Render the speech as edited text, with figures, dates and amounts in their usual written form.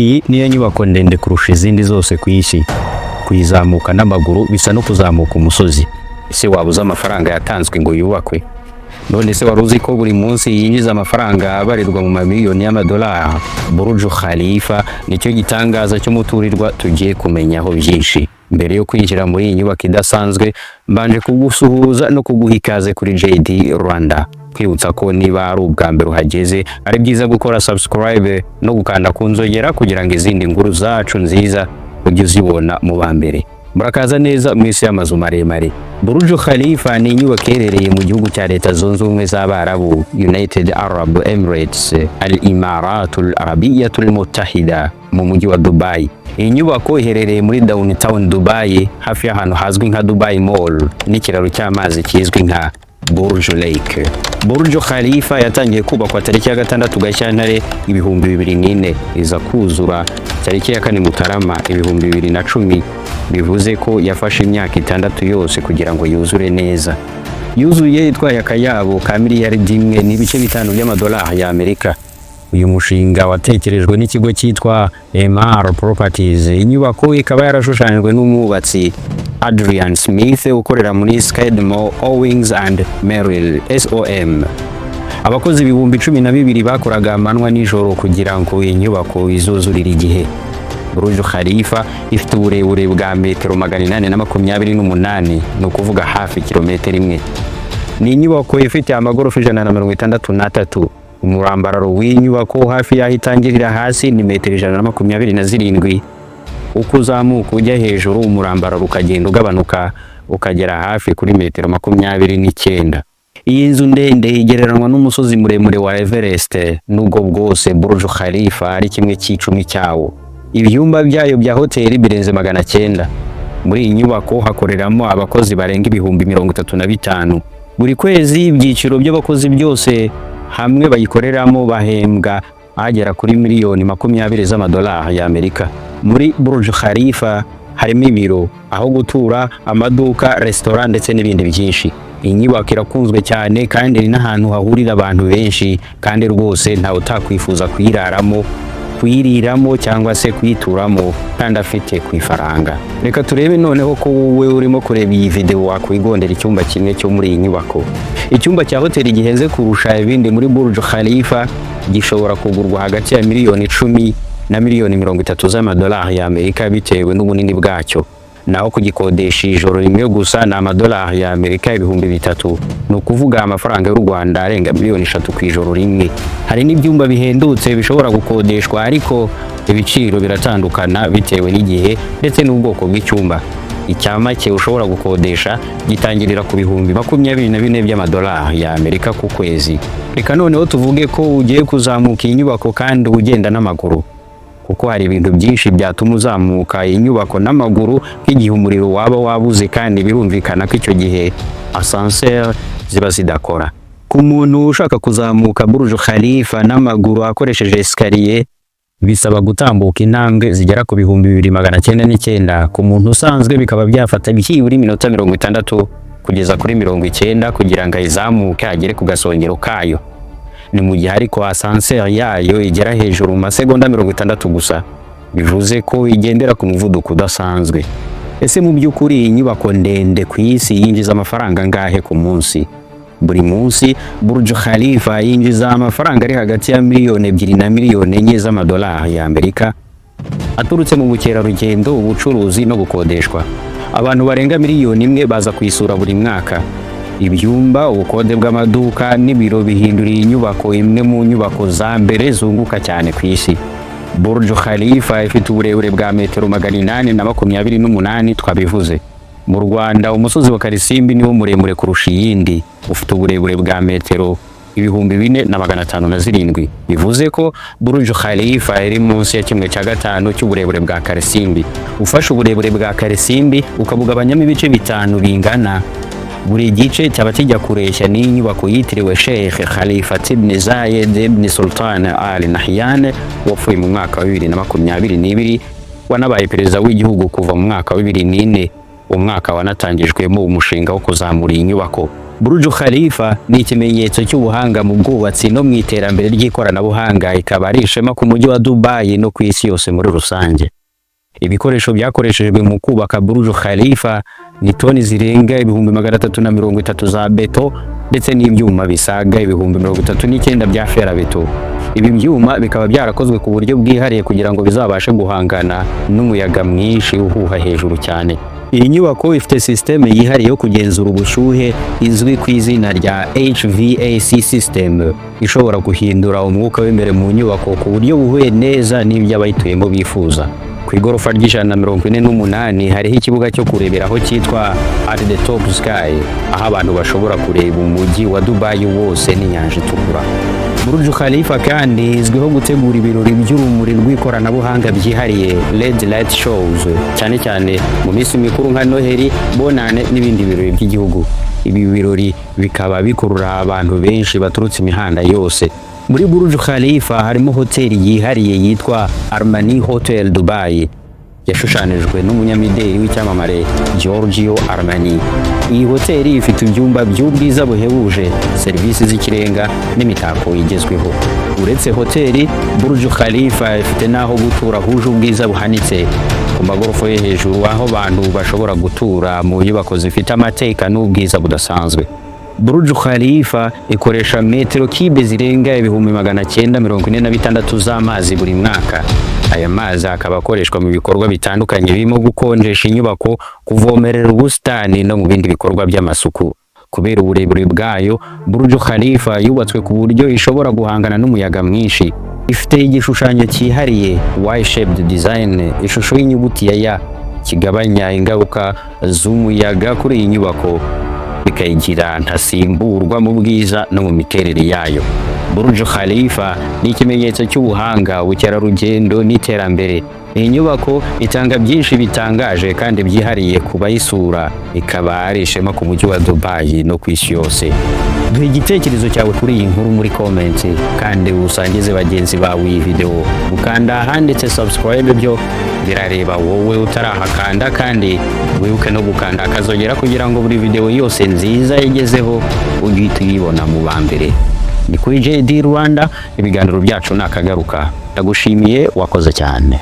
Iyi niyo nyubako ndende kurusha izindi zose ku isi. Kuyizamuka n'amaguru bisa no kuzamuka umusozi. Ese wabuze amafaranga yatanzwe ngo yubakwe? None se wari uzi ko buri munsi yinjiza amafaranga abarirwa mu mamiliyoni y'amadolari? Burj Khalifa nicyo gitangaza cy'umuturirwa tugiye kumenyaho byinshi. Mbere yo kwinjira muri iyi nyubako idasanzwe, mbanje kugusuhuza no kuguha ikaze kuri JD Rwanda. Kwibutsa ko niba ari ubwa mbere uhageze, ari byiza gukora subscribe no gukanda ku nzogera kugira ngo izindi nkuru zacu nziza ujye uzibona mu ba mbere. Murakaza neza mu isi y'amazu maremare. Burj Khalifa ni inyubako iherereye mu gihugu cya Leta Zunze Ubumwe z'Abarabu, United Arab Emirates, Al-Imaratul Arabiyatul Muttahida, mu mujyi wa Dubai. Iyi nyubako iherereye muri downtown Dubai, hafi y'ahantu hazwi nka Dubai Mall n'ikiraro cy'amazi kizwi nka Burj Lake. Burj Khalifa yatangiye kubakwa tariki ya 6 Gashyantare 2004, iza kuzura tariki ya 4 Mutarama 2010. Bivuze ko yafashe imyaka 6 yose kugira ngo yuzure neza. Yuzuye itwaye akayabo ka miliyaridi 1.5 by'amadolari y'Amerika. Uyu mushinga watekerejwe n'ikigo cyitwa Emaar Properties. Inyubako ikaba yarashushanyijwe n'umwubatsi Adrian Smith ukorera muri Skidmore, Owings and Merrill SOM. Abakozi 12,000 bakoraga amanywa n'ijoro kugira ngo iyi nyubako izuzurire igihe. Burj Khalifa ifite uburebure bwa metero 828, ni ukuvuga hafi kilometero 1. Ni inyubako ifite amagorofa 163. Umurambararo w'inyubako hafi y'aho itangirira hasi ni metero 127. Uko uzamuka ujya hejuru, umurambararo ukagenda ugabanuka ukagera hafi kuri metero 29. Iyi nzu ndende igereranywa n'umusozi muremure wa Everest, nubwo bwose Burj Khalifa ari kimwe cy'icumi cyawo. Ibyumba byayo bya hoteli birenze 900. Muri iyi nyubako hakoreramo abakozi barenga 35,000. Buri kwezi ibyiciro by'abakozi byose hamwe bayikoreramo bahembwa agera kuri miliyoni 20 z'amadolari y'Amerika. Muri Burj Khalifa harimo ibiro, aho gutura, amaduka, restaurant ndetse n'ibindi byinshi. Iyi nyubako irakunzwe cyane kandi ni n'ahantu hahurira abantu benshi, kandi rwose ntawe utakwifuza kuyiriramo cyangwa se kuyituramo kandi afite ku ifaranga. Reka turebe noneho ko wowe urimo kureba iyi video wakwigondera icyumba kimwe cyo muri iyi nyubako. Icyumba cya hoteli gihenze kurusha ibindi muri Burj Khalifa gishobora kugurwa hagati ya miliyoni 10 na miliyoni 30 z'amadolari y'Amerika bitewe n'ubunini bwacyo. Naho kugikodesha ijoro rimwe gusa na amadolari y'Amerika 3,000, ni ukuvuga amafaranga y'u Rwanda arenga miliyoni 3 ku ijoro rimwe. Hari n'ibyumba bihendutse bishobora gukodeshwa, ariko ibiciro biratandukana bitewe n'igihe ndetse n'ubwoko bw'icyumba. Icyamake ushobora gukodesha gitangirira ku 24,000 by'amadolari y'Amerika ku kwezi. Reka noneho tuvuge ko ugiye kuzamuka iyi nyubako kandi ugenda n'amaguru, kuko hari ibintu byinshi byatuma uzamuka iyi nyubako n'amaguru, nk'igihe umuriro waba wabuze, kandi birumvikana ko icyo gihe ascenseur ziba zidakora. Ku muntu ushaka kuzamuka Burj Khalifa n'amaguru akoresheje escalier, bisaba gutambuka intambwe zigera ku 2,909. Ku muntu usanzwe bikaba byafata byibura iminota 60 kugeza kuri 90 kugira ngo izamuke agere ku gasongero kayo. Ni mu gihe ariko ascenseur yayo igera hejuru mu masegonda 60 gusa. Bivuze ko igendera ku muvuduko udasanzwe. Ese mu by'ukuri iyi nyubako ndende ku isi yinjiza amafaranga ngahe ku munsi? Buri munsi Burj Khalifa yinjiza amafaranga ari hagati ya miliyoni 2 na miliyoni 4 z'amadolari y'Amerika, aturutse mu bukerarugendo, ubucuruzi no gukodeshwa. Abantu barenga miliyoni 1 baza kuyisura buri mwaka. Ibyumba, ubukode bw'amaduka n'ibiro bihinduriye inyubako imwe mu nyubako za mbere zunguka cyane ku isi. Burj Khalifa ifite uburebure bwa metero 828 twabivuze. Mu Rwanda umusozi wa Karisimbi niwo muremure kurusha iyindi, ufite uburebure bwa metero 4,507. Bivuze ko Burj Khalifa iri munsi ya 1/5 cy'uburebure bwa Karisimbi. Ufashe uburebure bwa Karisimbi ukabugabanyamo ibice 5 bingana, buri gice cyaba kijya kureshya n'inyubako yitiriwe Sheikh Khalifa ibn Zayed ibn Sultan Al Nahyan wapfuye mu mwaka wa 2022, wanabaye perezida w'igihugu kuva mu mwaka wa 2004. Umwaka wanatangijwemo umushinga wo kuzamura iyi nyubako. Burj Khalifa ni ikimenyetso cy'ubuhanga mu bwubatsi no mu iterambere ry'ikoranabuhanga, ikaba ari ishema ku mujyi wa Dubai no ku isi yose muri rusange. Ibikoresho byakoreshejwe mu kubaka Burj Khalifa ni toni zirenga 330 za beto ndetse n'ibyuma bisaga 39 bya ferabeto. Ibi byuma bikaba byarakozwe ku buryo bwihariye kugira ngo bizabashe guhangana n'umuyaga mwinshi uhuha hejuru cyane. Iyi nyubako ifite system yihariye yo kugenzura ubushyuhe izwi ku izina rya HVAC system, ishobora guhindura umwuka w'imbere mu nyubako ku buryo buhuye neza n'ibyo abayituyemo bifuza. Ku igorofa ry'148 hariho ikibuga cyo kureberaho cyitwa At the Top Sky, aho abantu bashobora kureba umujyi wa Dubai wose n'inyanja itukura. Burj Khalifa kandi izwiho gutegura ibirori by'urumuri rw'ikoranabuhanga byihariye LED light shows, cyane cyane mu minsi mikuru nka Noheli, Bonane n'ibindi birori by'igihugu. Ibi birori bikaba bikurura abantu benshi baturutse imihanda yose. Muri Burj Khalifa harimo hoteli yihariye yitwa Armani Hotel Dubai, yashushanijwe n'umunyamideli w'icyamamare Giorgio Armani. Iyi hoteli ifite ibyumba by'ubwiza buhebuje, serivisi z'ikirenga n'imitako igezweho. Uretse hoteli, Burj Khalifa ifite naho gutura huje ubwiza buhanitse ku magorofa yo hejuru, aho abantu bashobora gutura mu nyubako zifite amateka n'ubwiza budasanzwe. Burj Khalifa ikoresha metero kibe zirenga 946 z'amazi buri mwaka. Aya mazi akaba akoreshwa mu bikorwa bitandukanye birimo gukonjesha inyubako, kuvomerera ubusitani no mu bindi bikorwa by'amasuku. Kubera uburebure bwayo, Burj Khalifa yubatswe ku buryo ishobora guhangana n'umuyaga mwinshi. Ifite igishushanyo cyihariye Y-shaped design, ishusho y'inyuguti ya Y, kigabanya ingaruka z'umuyaga kuri iyi nyubako, bikayigira ntasimburwa mu bwiza no mu miterere yayo. Burj Khalifa ni ikimenyetso cy'ubuhanga, ubukerarugendo n'iterambere. Iyi nyubako itanga byinshi bitangaje kandi byihariye ku bayisura, ikaba ari ishema ku mujyi wa Dubai no ku isi yose. Duhe igitekerezo cyawe kuri iyi nkuru muri comment, kandi usangize bagenzi bawe iyi video. Ukanda ahanditse subscribe byo birareba wowe utarahakanda, kandi wibuke no gukanda akazogera kugira ngo buri video yose nziza igezeho ugihita uyibona mu bambere. Ni kuri JD Rwanda, ibiganiro byacu nakagaruka. Ndagushimiye, wakoze cyane.